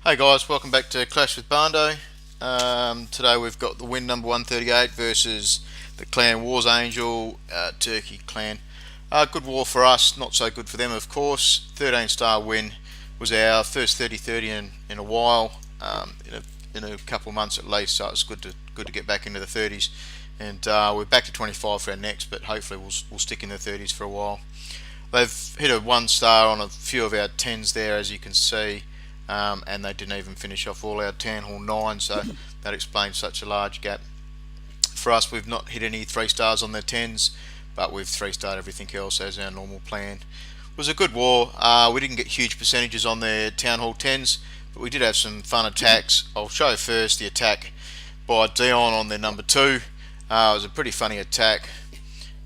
Hey guys, welcome back to Clash with Barndo. Today we've got the win number 138 versus the clan WaRSaNGeL Turkey clan. Good war for us, not so good for them of course. 13-star win, was our first 30-30 in a while, in a couple of months at least, so it's good to get back into the 30s. And we're back to 25 for our next, but hopefully we'll stick in the 30s for a while. They've hit a 1-star on a few of our 10s there, as you can see. And they didn't even finish off all our Town Hall 9, so that explains such a large gap. For us, we've not hit any 3-stars on their 10s, but we've 3-starred everything else as our normal plan. It was a good war. We didn't get huge percentages on their Town Hall 10s, but we did have some fun attacks. I'll show first the attack by Dion on their number 2. It was a pretty funny attack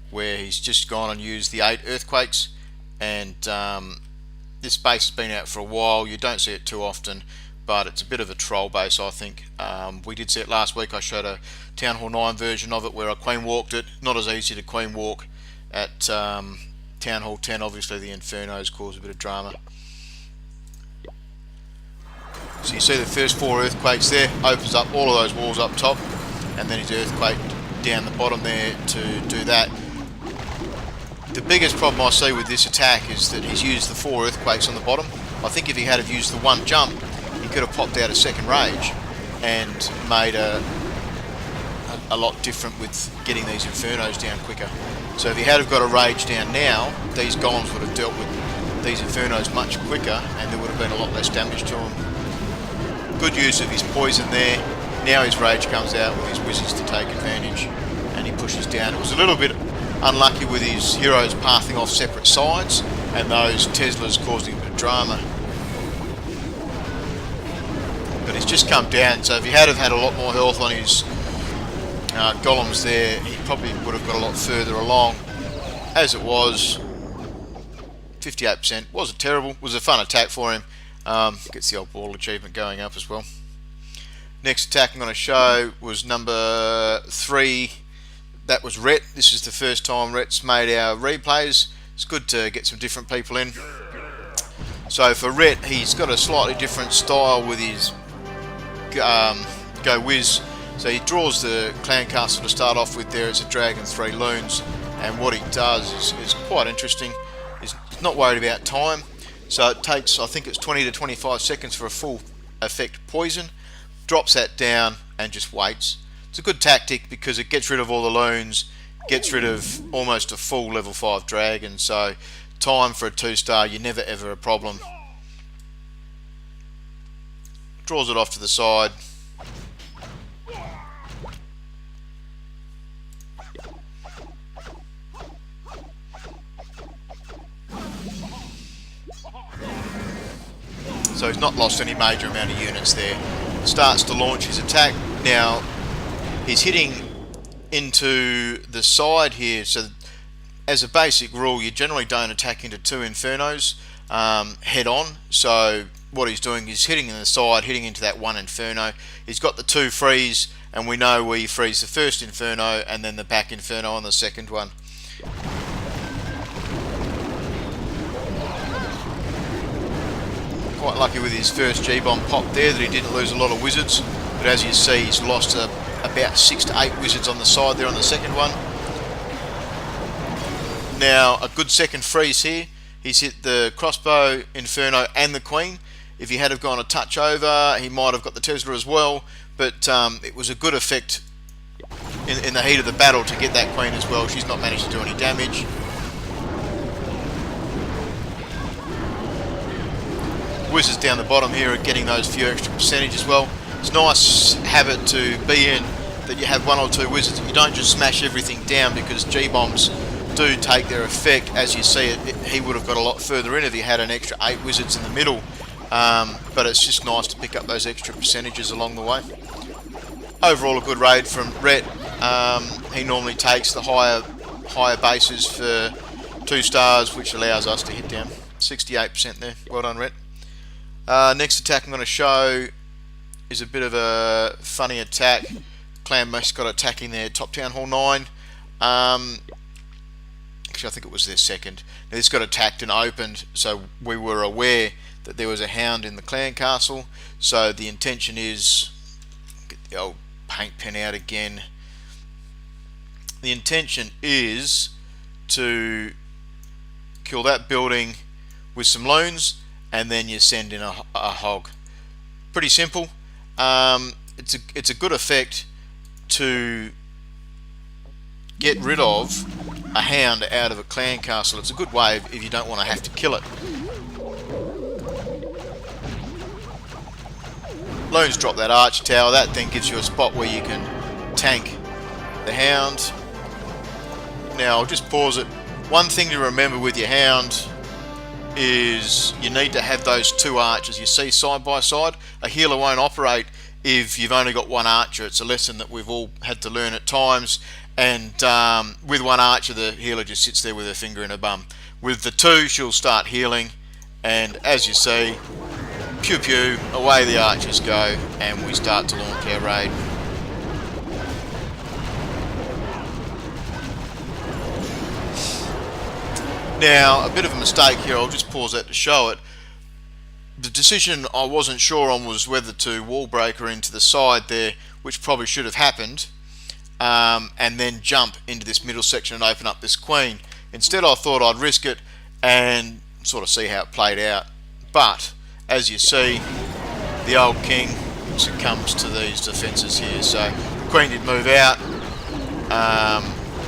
where he's just gone and used the 8 Earthquakes, and this base has been out for a while. You don't see it too often, but it's a bit of a troll base, I think. We did see it last week. I showed a Town Hall 9 version of it where I queen walked it. Not as easy to queen walk at Town Hall 10. Obviously the Infernos cause a bit of drama. So you see the first 4 Earthquakes there, opens up all of those walls up top, and then his Earthquake down the bottom there to do that. The biggest problem I see with this attack is that he's used the 4 Earthquakes on the bottom. I think if he had have used the 1 jump, he could have popped out a second rage and made a lot different with getting these Infernos down quicker. So if he had have got a rage down now, these golems would have dealt with these Infernos much quicker and there would have been a lot less damage to them. Good use of his poison there. Now his rage comes out with his wizards to take advantage and he pushes down. It was a little bit unlucky with his heroes pathing off separate sides and those Teslas causing a bit of drama. But he's just come down, so if he had have had a lot more health on his golems there, he probably would have got a lot further along. As it was, 58% wasn't terrible. Was a fun attack for him. Gets the old ball achievement going up as well. Next attack I'm going to show was number 3. That was Rhett. This is the first time Rhett's made our replays. It's good to get some different people in. So for Rhett, he's got a slightly different style with his GoWizz. So he draws the clan castle to start off with there. It's a dragon, 3 loons. And what he does is quite interesting. He's not worried about time. So it takes, I think it's 20 to 25 seconds for a full effect poison. Drops that down and just waits. It's a good tactic because it gets rid of all the loons, gets rid of almost a full level 5 dragon, so time for a 2-star, you're never ever a problem. Draws it off to the side. So he's not lost any major amount of units there. Starts to launch his attack. Now he's hitting into the side here, so as a basic rule you generally don't attack into 2 Infernos head on. So what he's doing is hitting in the side, hitting into that 1 Inferno. He's got the 2 freeze, and we know we freeze the first Inferno and then the back Inferno on the second one. Quite lucky with his first G-bomb pop there that he didn't lose a lot of wizards, but as you see he's lost about 6 to 8 wizards on the side there on the second one. Now a good second freeze here. He's hit the crossbow, Inferno and the Queen. If he had have gone a touch over, he might have got the Tesla as well, but it was a good effect in the heat of the battle to get that Queen as well. She's not managed to do any damage. Wizards down the bottom here are getting those few extra percentage as well. It's a nice habit to be in, that you have 1 or 2 wizards. You don't just smash everything down, because G-bombs do take their effect. As you see it, he would have got a lot further in if he had an extra 8 wizards in the middle. But it's just nice to pick up those extra percentages along the way. Overall a good raid from Rhett. He normally takes the higher bases for 2 stars, which allows us to hit down 68% there. Well done, Rhett. Next attack I'm going to show is a bit of a funny attack. Clan mascot attacking their top Town Hall 9. Actually I think it was their second. Now this got attacked and opened, so we were aware that there was a Hound in the clan castle. So the intention is, get the old paint pen out again, the intention is to kill that building with some loons, and then you send in a hog. Pretty simple. It's a good effect to get rid of a Hound out of a clan castle. It's a good way if you don't want to have to kill it. Loons drop that archer tower. That then gives you a spot where you can tank the Hound. Now I'll just pause it. One thing to remember with your Hound is you need to have those two archers you see side by side. A healer won't operate if you've only got one archer. It's a lesson that we've all had to learn at times, and with one archer the healer just sits there with her finger in her bum. With the two, she'll start healing, and as you see, pew pew, away the archers go, and we start to launch our raid. Now, a bit of a mistake here, I'll just pause that to show it. The decision I wasn't sure on was whether to wall break her into the side there, which probably should have happened, and then jump into this middle section and open up this queen. Instead I thought I'd risk it and sort of see how it played out. But, as you see, the old king succumbs to these defences here. So, the queen did move out,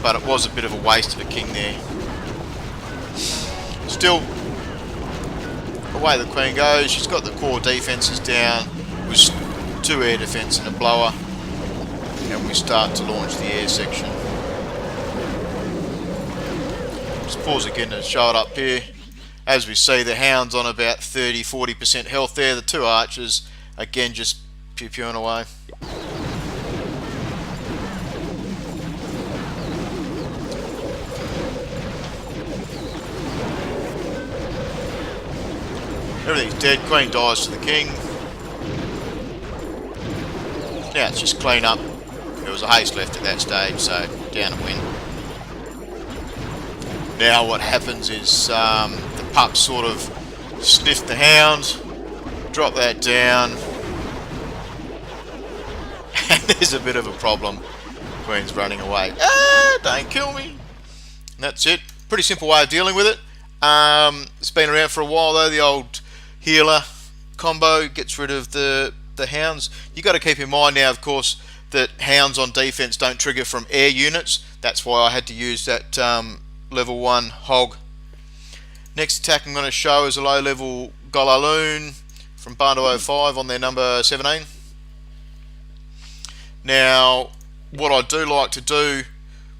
but it was a bit of a waste of a king there. Still, away the queen goes. She's got the core defences down with 2 air defence and a blower, and we start to launch the air section. Just pause again to show it up here. As we see, the Hound's on about 30-40% health there. The 2 archers again just pew-pewing away. Everything's dead. Queen dies to the king. Now it's just clean up. There was a haste left at that stage, so down a win. Now what happens is the pups sort of sniff the Hound, drop that down, and there's a bit of a problem. Queen's running away. Ah, don't kill me. And that's it. Pretty simple way of dealing with it. It's been around for a while though. The old healer combo gets rid of the Hounds. You got to keep in mind now, of course, that Hounds on defense don't trigger from air units. That's why I had to use that level 1 hog. Next attack I'm going to show is a low level GoLaLoon from Barndo 05 on their number 17. Now what I do like to do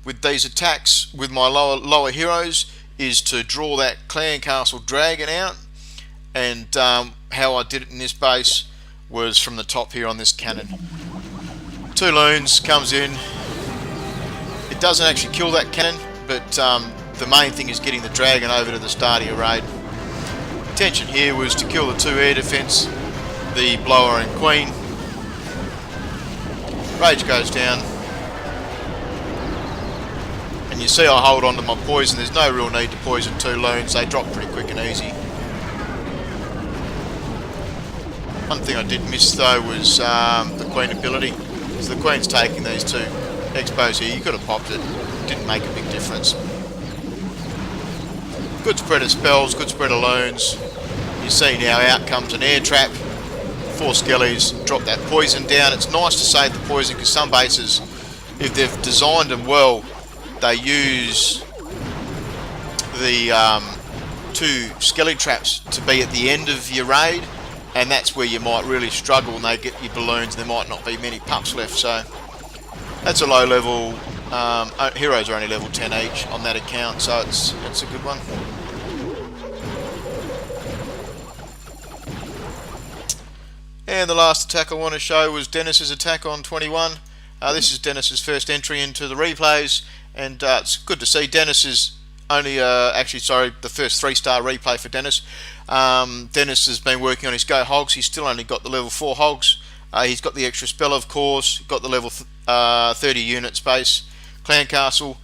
with these attacks with my lower heroes is to draw that clan castle dragon out, and how I did it in this base was from the top here on this cannon. 2 loons comes in. It doesn't actually kill that cannon, but the main thing is getting the dragon over to the start of your raid. Intention here was to kill the 2 air defense, the blower and queen. Rage goes down, and you see I hold on to my poison. There's no real need to poison 2 loons. They drop pretty quick and easy. One thing I did miss though was the queen ability. So the queen's taking these 2 expos here. You could have popped it. Didn't make a big difference. Good spread of spells, good spread of loons. You see now out comes an air trap. 4 skellies, drop that poison down. It's nice to save the poison because some bases, if they've designed them well, they use the 2 skelly traps to be at the end of your raid, and that's where you might really struggle when they get your balloons. There might not be many pups left, so that's a low level. Heroes are only level 10 each on that account, so it's a good one. And the last attack I want to show was Dennis's attack on 21. This is Dennis's first entry into the replays, and it's good to see. Dennis is only the first 3-star replay for Dennis. Dennis has been working on his GoHogs. He's still only got the level 4 hogs. He's got the extra spell, of course, got the level 30 unit space, clan castle.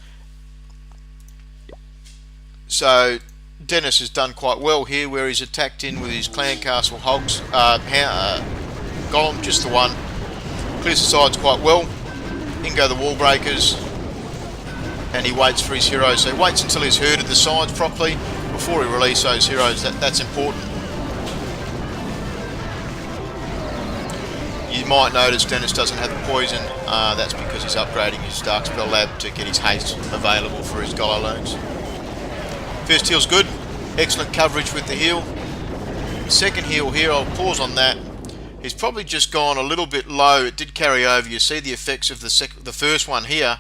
So Dennis has done quite well here, where he's attacked in with his clan castle hogs, golem, just the one. Clears the sides quite well. In go the wall breakers, and he waits for his heroes. So he waits until he's herded the sides properly before he releases those heroes. That's important. You might notice Dennis doesn't have the poison. That's because he's upgrading his Dark Spell Lab to get his haste available for his GoLaLoons. First heal's good. Excellent coverage with the heal. Second heal here, I'll pause on that. He's probably just gone a little bit low. It did carry over. You see the effects of the first one here.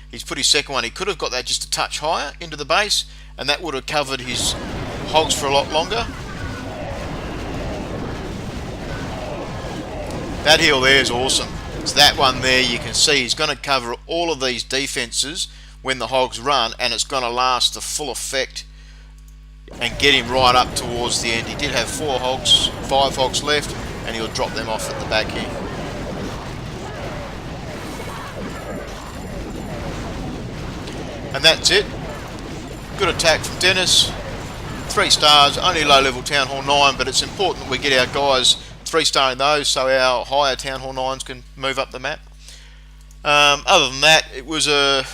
He's put his second one. He could have got that just a touch higher into the base, and that would have covered his hogs for a lot longer. That heal there is awesome. It's that one there. You can see he's going to cover all of these defenses when the hogs run, and it's going to last the full effect and get him right up towards the end. He did have 5 hogs left, and he'll drop them off at the back here. And that's it. Good attack from Dennis. 3 stars, only low level Town Hall 9, but it's important that we get our guys 3-starring those so our higher Town Hall 9s can move up the map. Other than that, it was a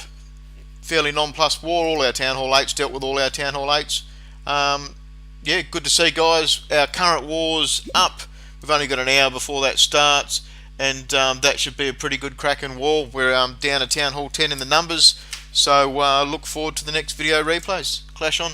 fairly nonplussed war. All our Town Hall 8s dealt with all our Town Hall 8s. Yeah, good to see, guys. Our current war's up. We've only got an hour before that starts, and that should be a pretty good cracking war. We're down to Town Hall 10 in the numbers, so look forward to the next video replays. Clash on.